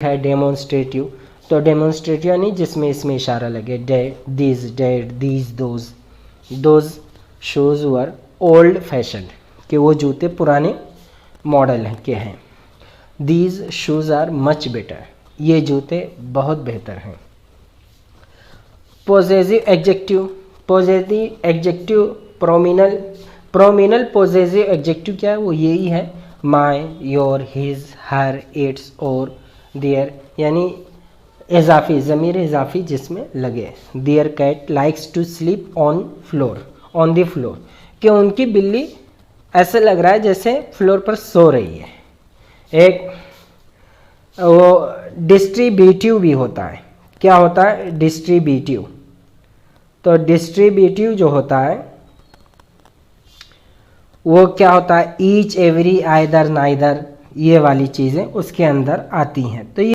है डेमोन्स्ट्रेटिव, तो डेमोन्स्ट्रेटिव यानी जिसमें इसमें इशारा लगे, this, that, these, those shoes were old fashion, कि वो जूते पुराने मॉडल के हैं। These shoes are much better, ये जूते बहुत बेहतर हैं। Possessive adjective pronominal possessive adjective क्या है, वो यही है, my, your, his, her, its और देयर, यानी इजाफी, ज़मीर इजाफी जिसमें लगे। Their cat likes to sleep on the floor, कि उनकी बिल्ली ऐसे लग रहा है जैसे फ्लोर पर सो रही है। एक वो डिस्ट्रीब्यूटिव भी होता है, क्या होता है, डिस्ट्रीब्यूटिव, तो डिस्ट्रीब्यूटिव जो होता है वो क्या होता है, ईच, एवरी, आइदर, नाइदर, ये वाली चीज़ें उसके अंदर आती हैं। तो ये